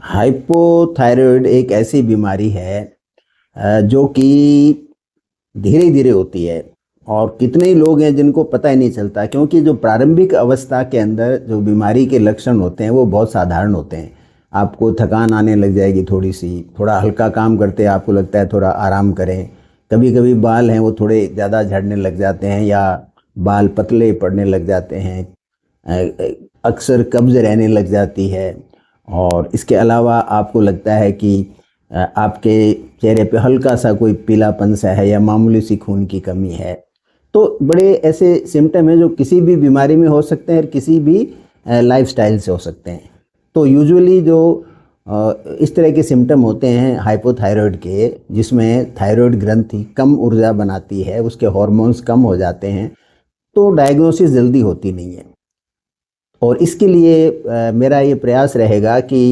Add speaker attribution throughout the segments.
Speaker 1: Hypothyroid एक ऐसी बीमारी है जो कि धीरे धीरे होती है और कितने ही लोग हैं जिनको पता ही नहीं चलता, क्योंकि जो प्रारंभिक अवस्था के अंदर जो बीमारी के लक्षण होते हैं वो बहुत साधारण होते हैं। आपको थकान आने लग जाएगी, थोड़ी सी थोड़ा हल्का काम करते हैं आपको लगता है थोड़ा आराम करें। कभी कभी बाल हैं वो थोड़े ज़्यादा झड़ने लग जाते हैं या बाल पतले पड़ने लग जाते हैं। अक्सर कब्ज रहने लग जाती है और इसके अलावा आपको लगता है कि आपके चेहरे पे हल्का सा कोई पीलापन सा है या मामूली सी खून की कमी है। तो बड़े ऐसे सिम्टम हैं जो किसी भी बीमारी में हो सकते हैं और किसी भी लाइफस्टाइल से हो सकते हैं। तो यूजुअली जो इस तरह के सिम्टम होते हैं हाइपोथायराइड के, जिसमें थायराइड ग्रंथि कम ऊर्जा बनाती है, उसके हार्मोन्स कम हो जाते हैं, तो डायग्नोसिस जल्दी होती नहीं है। और इसके लिए मेरा ये प्रयास रहेगा कि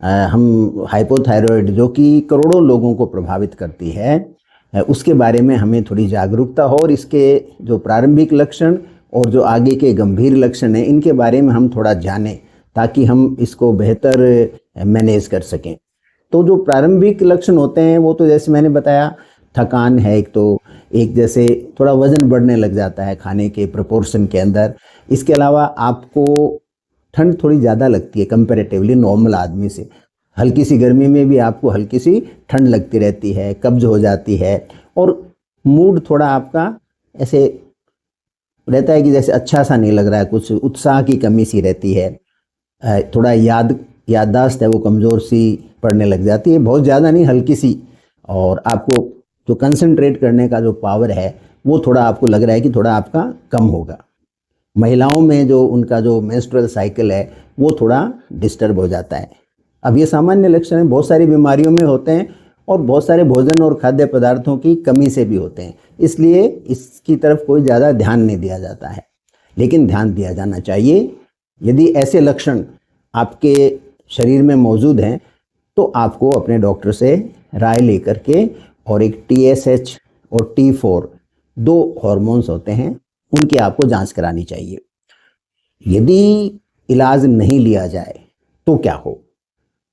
Speaker 1: हम हाइपोथायराइड जो कि करोड़ों लोगों को प्रभावित करती है उसके बारे में हमें थोड़ी जागरूकता हो और इसके जो प्रारंभिक लक्षण और जो आगे के गंभीर लक्षण हैं इनके बारे में हम थोड़ा जानें ताकि हम इसको बेहतर मैनेज कर सकें। तो जो प्रारंभिक लक्षण होते हैं वो तो जैसे मैंने बताया, थकान है एक जैसे थोड़ा वज़न बढ़ने लग जाता है खाने के प्रोपोर्शन के अंदर। इसके अलावा आपको ठंड थोड़ी ज़्यादा लगती है कंपैरेटिवली नॉर्मल आदमी से। हल्की सी गर्मी में भी आपको हल्की सी ठंड लगती रहती है, कब्ज हो जाती है और मूड थोड़ा आपका ऐसे रहता है कि जैसे अच्छा सा नहीं लग रहा है, कुछ उत्साह की कमी सी रहती है। थोड़ा याददाश्त है वो कमज़ोर सी पड़ने लग जाती है, बहुत ज़्यादा नहीं, हल्की सी। और आपको जो कंसंट्रेट करने का जो पावर है वो थोड़ा आपको लग रहा है कि थोड़ा आपका कम होगा। महिलाओं में जो उनका जो मेंस्ट्रुअल साइकिल है वो थोड़ा डिस्टर्ब हो जाता है। अब ये सामान्य लक्षण हैं, बहुत सारी बीमारियों में होते हैं और बहुत सारे भोजन और खाद्य पदार्थों की कमी से भी होते हैं, इसलिए इसकी तरफ कोई ज़्यादा ध्यान नहीं दिया जाता है, लेकिन ध्यान दिया जाना चाहिए। यदि ऐसे लक्षण आपके शरीर में मौजूद हैं तो आपको अपने डॉक्टर से राय लेकर के और एक TSH और T4 दो हार्मोन्स होते हैं उनकी आपको जांच करानी चाहिए। यदि इलाज नहीं लिया जाए तो क्या हो?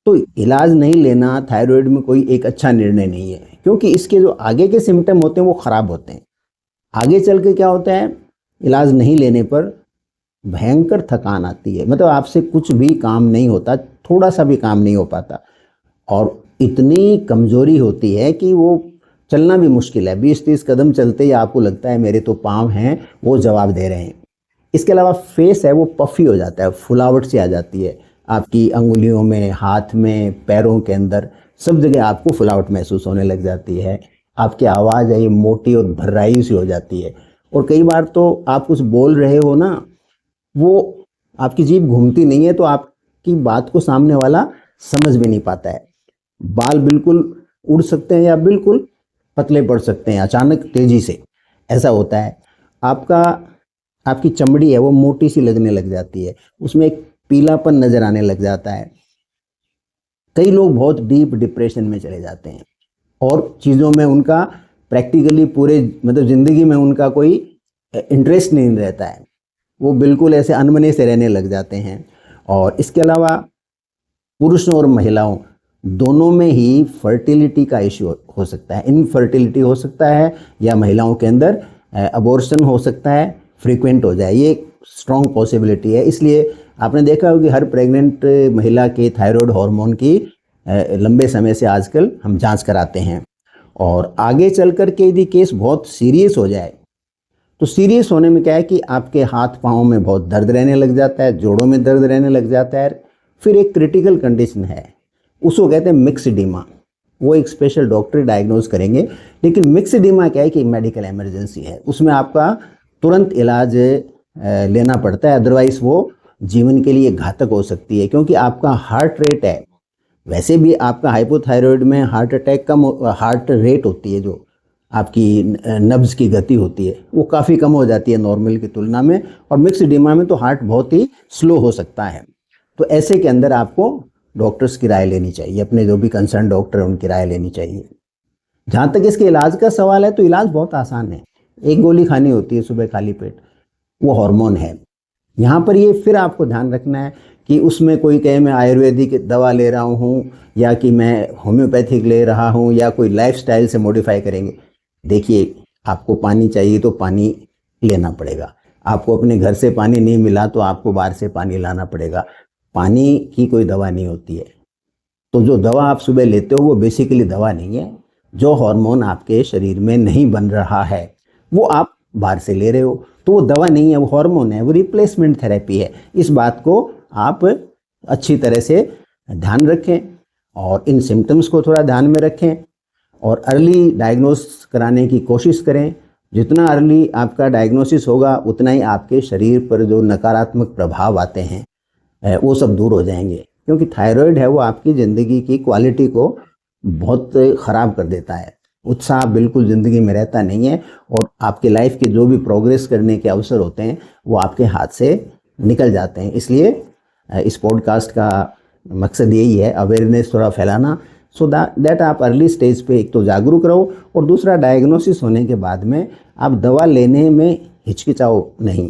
Speaker 1: तो इलाज नहीं लेना थायराइड में कोई एक अच्छा निर्णय नहीं है, क्योंकि इसके जो आगे के सिम्टम होते हैं वो ख़राब होते हैं। आगे चल के क्या होता है, इलाज नहीं लेने पर भयंकर थकान आती है, मतलब आपसे कुछ भी काम नहीं होता, थोड़ा सा भी काम नहीं हो पाता और इतनी कमज़ोरी होती है कि वो चलना भी मुश्किल है। 20-30 कदम चलते ही आपको लगता है मेरे तो पाँव हैं वो जवाब दे रहे हैं। इसके अलावा फेस है वो पफी हो जाता है, फुलावट सी आ जाती है आपकी अंगुलियों में, हाथ में, पैरों के अंदर, सब जगह आपको फुलावट महसूस होने लग जाती है। आपकी आवाज़ है ये मोटी और भर्राई सी हो जाती है और कई बार तो आप कुछ बोल रहे हो ना, वो आपकी जीभ घूमती नहीं है तो आपकी बात को सामने वाला समझ भी नहीं पाता है। बाल बिल्कुल उड़ सकते हैं या बिल्कुल पतले पड़ सकते हैं अचानक तेज़ी से, ऐसा होता है। आपकी चमड़ी है वो मोटी सी लगने लग जाती है, उसमें एक पीलापन नज़र आने लग जाता है। कई लोग बहुत डीप डिप्रेशन में चले जाते हैं और चीज़ों में उनका प्रैक्टिकली पूरे मतलब ज़िंदगी में उनका कोई इंटरेस्ट नहीं रहता है, वो बिल्कुल ऐसे अनमने से रहने लग जाते हैं। और इसके अलावा पुरुषों और महिलाओं दोनों में ही फर्टिलिटी का इश्यू हो सकता है, इनफर्टिलिटी हो सकता है या महिलाओं के अंदर अबॉर्शन हो सकता है, फ्रीक्वेंट हो जाए, ये स्ट्रॉन्ग पॉसिबिलिटी है। इसलिए आपने देखा होगा कि हर प्रेग्नेंट महिला के थायराइड हार्मोन की लंबे समय से आजकल हम जांच कराते हैं। और आगे चल कर के यदि केस बहुत सीरियस हो जाए तो सीरियस होने में क्या है कि आपके हाथ पाँव में बहुत दर्द रहने लग जाता है, जोड़ों में दर्द रहने लग जाता है। फिर एक क्रिटिकल कंडीशन है, उसको कहते हैं मिक्सडीमा, वो एक स्पेशल डॉक्टर डायग्नोज करेंगे। लेकिन मिक्सडीमा क्या है कि मेडिकल इमरजेंसी है, उसमें आपका तुरंत इलाज लेना पड़ता है, अदरवाइज़ वो जीवन के लिए घातक हो सकती है। क्योंकि आपका हार्ट रेट है, वैसे भी आपका हाइपोथायराइड में हार्ट रेट होती है, जो आपकी नब्ज़ की गति होती है वो काफ़ी कम हो जाती है नॉर्मल की तुलना में, और मिक्सडीमा में तो हार्ट बहुत ही स्लो हो सकता है। तो ऐसे के अंदर आपको डॉक्टर्स की राय लेनी चाहिए, अपने जो भी कंसर्न डॉक्टर हैं उनकी राय लेनी चाहिए। जहाँ तक इसके इलाज का सवाल है तो इलाज बहुत आसान है, एक गोली खानी होती है सुबह खाली पेट, वो हार्मोन है। यहाँ पर ये फिर आपको ध्यान रखना है कि उसमें कोई कहे मैं आयुर्वेदिक दवा ले रहा हूँ या कि मैं होम्योपैथिक ले रहा हूँ या कोई लाइफस्टाइल से मॉडिफाई करेंगे। देखिए, आपको पानी चाहिए तो पानी लेना पड़ेगा, आपको अपने घर से पानी नहीं मिला तो आपको बाहर से पानी लाना पड़ेगा। पानी की कोई दवा नहीं होती है। तो जो दवा आप सुबह लेते हो वो बेसिकली दवा नहीं है। जो हार्मोन आपके शरीर में नहीं बन रहा है वो आप बाहर से ले रहे हो, तो वो दवा नहीं है, वो हार्मोन है, वो रिप्लेसमेंट थेरेपी है। इस बात को आप अच्छी तरह से ध्यान रखें और इन सिम्टम्स को थोड़ा ध्यान में रखें और अर्ली डायग्नोस कराने की कोशिश करें। जितना अर्ली आपका डायग्नोसिस होगा उतना ही आपके शरीर पर जो नकारात्मक प्रभाव आते हैं वो सब दूर हो जाएंगे, क्योंकि थायराइड है वो आपकी ज़िंदगी की क्वालिटी को बहुत ख़राब कर देता है। उत्साह बिल्कुल ज़िंदगी में रहता नहीं है और आपके लाइफ के जो भी प्रोग्रेस करने के अवसर होते हैं वो आपके हाथ से निकल जाते हैं। इसलिए इस पॉडकास्ट का मकसद यही है, अवेयरनेस थोड़ा फैलाना, सो दैट आप अर्ली स्टेज पे एक तो जागरूक रहो और दूसरा डायग्नोसिस होने के बाद में आप दवा लेने में हिचकिचाओ नहीं।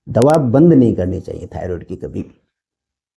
Speaker 1: दवा बंद नहीं करनी चाहिए थायराइड की कभी भी।